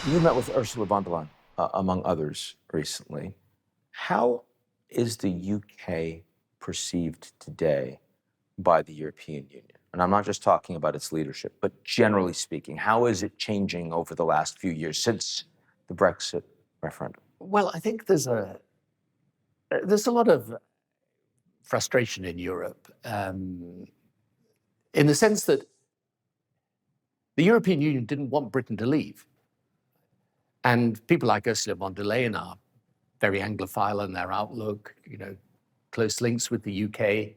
You met with Ursula von der Leyen, among others, recently. How is the UK perceived today by the European Union? And I'm not just talking about its leadership, but generally speaking, how is it changing over the last few years since the Brexit referendum? Well, I think there's a lot of frustration in Europe, in the sense that the European Union didn't want Britain to leave. And people like Ursula von der Leyen are very Anglophile in their outlook, close links with the UK.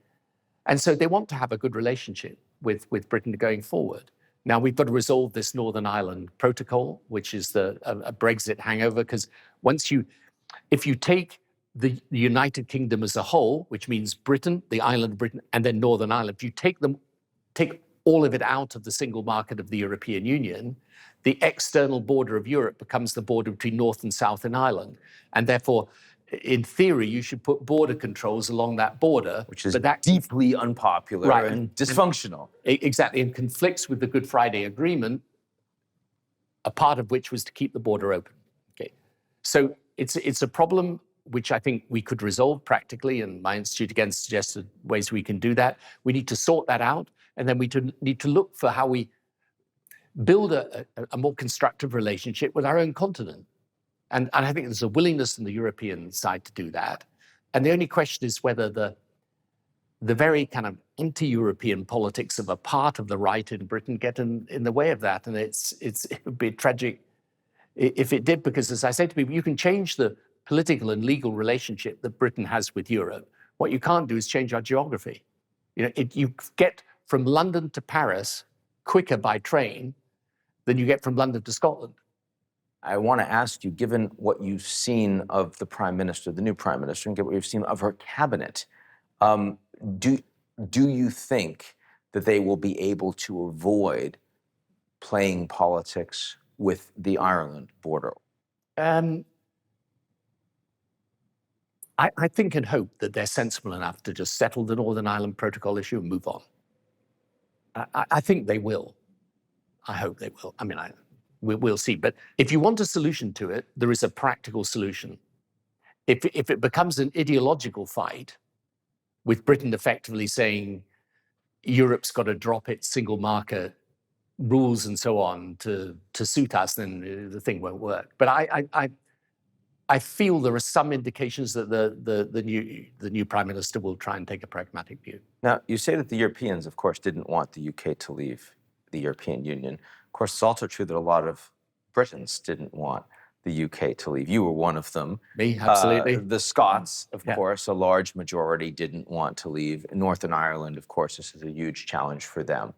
And so they want to have a good relationship with Britain going forward. Now, we've got to resolve this Northern Ireland Protocol, which is a Brexit hangover, because if you take the United Kingdom as a whole, which means Britain, the island of Britain, and then Northern Ireland, if you take all of it out of the single market of the European Union, the external border of Europe becomes the border between North and South in Ireland. And therefore, in theory, you should put border controls along that border. Which is deeply unpopular and dysfunctional. Exactly, and conflicts with the Good Friday Agreement, a part of which was to keep the border open. Okay, so it's a problem which I think we could resolve practically, and my institute again suggested ways we can do that. We need to sort that out, and then we need to look for how we build a more constructive relationship with our own continent. And I think there's a willingness on the European side to do that. And the only question is whether the very kind of anti-European politics of a part of the right in Britain get in the way of that. And it would be tragic if it did, because as I say to people, you can change the political and legal relationship that Britain has with Europe. What you can't do is change our geography. You get from London to Paris quicker by train than you get from London to Scotland. I want to ask you, given what you've seen of the Prime Minister, the new Prime Minister, and given what you've seen of her cabinet, do you think that they will be able to avoid playing politics with the Ireland border? I think and hope that they're sensible enough to just settle the Northern Ireland Protocol issue and move on. I think they will. I hope they will. I mean, we'll see. But if you want a solution to it, there is a practical solution. If it becomes an ideological fight, with Britain effectively saying Europe's got to drop its single market rules and so on to suit us, then the thing won't work. But I feel there are some indications that the new Prime Minister will try and take a pragmatic view. Now, you say that the Europeans, of course, didn't want the UK to leave the European Union. Of course, it's also true that a lot of Britons didn't want the UK to leave. You were one of them. Me, absolutely. The Scots, of course, a large majority didn't want to leave. Northern Ireland, of course, this is a huge challenge for them.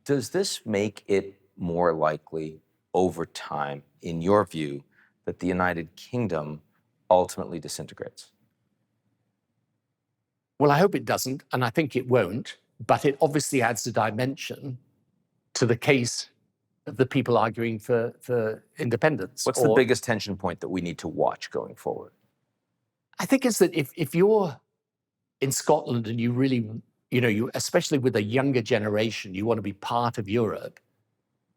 Does this make it more likely over time, in your view, that the United Kingdom ultimately disintegrates? Well, I hope it doesn't, and I think it won't, but it obviously adds a dimension to the case of the people arguing for independence. What's the biggest tension point that we need to watch going forward? I think it's that if you're in Scotland and you really, you especially with a younger generation, you want to be part of Europe,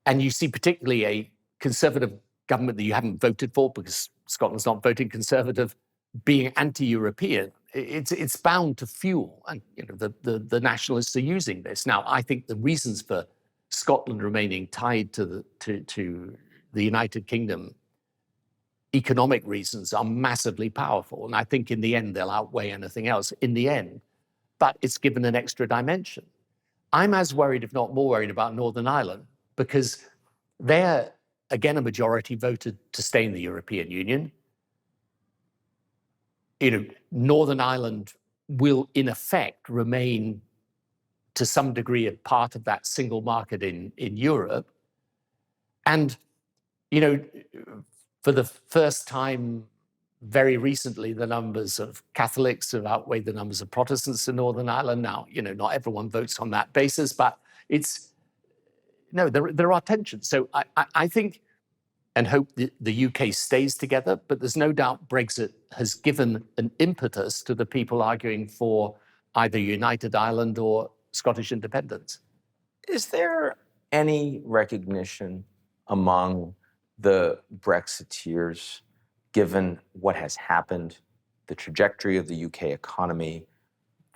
and you see particularly a Conservative government that you haven't voted for because Scotland's not voting Conservative, being anti-European, it's bound to fuel, and the nationalists are using this. Now, I think the reasons for Scotland remaining tied to the United Kingdom, economic reasons, are massively powerful, and I think in the end they'll outweigh anything else in the end. But it's given an extra dimension. I'm as worried, if not more worried, about Northern Ireland because they're, again, a majority voted to stay in the European Union. Northern Ireland will, in effect, remain to some degree a part of that single market in Europe. And, for the first time very recently, the numbers of Catholics have outweighed the numbers of Protestants in Northern Ireland. Now, not everyone votes on that basis, but there are tensions. So I think and hope the UK stays together, but there's no doubt Brexit has given an impetus to the people arguing for either United Ireland or Scottish independence. Is there any recognition among the Brexiteers, given what has happened, the trajectory of the UK economy,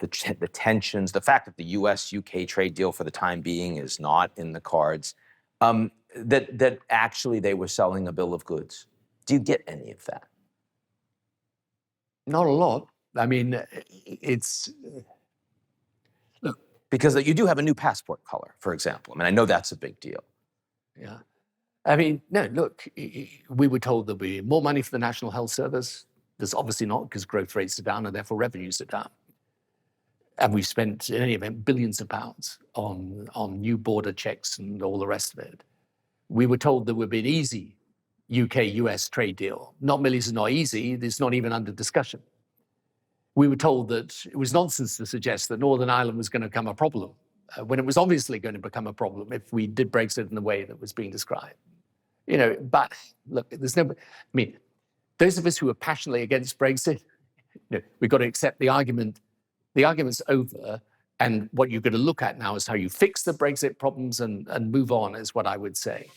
the tensions, the fact that the US-UK trade deal for the time being is not in the cards, that actually they were selling a bill of goods? Do you get any of that? Not a lot. I mean, it's... Look, because you do have a new passport color, for example. I mean, I know that's a big deal. yeah. I mean, no, look, we were told there'll be more money for the National Health Service. There's obviously not, because growth rates are down and therefore revenues are down. And we've spent, in any event, billions of pounds on new border checks and all the rest of it. We were told there would be an easy UK-US trade deal. Not merely is it not easy, it's not even under discussion. We were told that it was nonsense to suggest that Northern Ireland was going to become a problem, when it was obviously going to become a problem if we did Brexit in the way that was being described. You know, but look, there's no, I mean, those of us who are passionately against Brexit, you know, we've got to accept the argument. The argument's over, and what you're going to look at now is how you fix the Brexit problems and move on, is what I would say.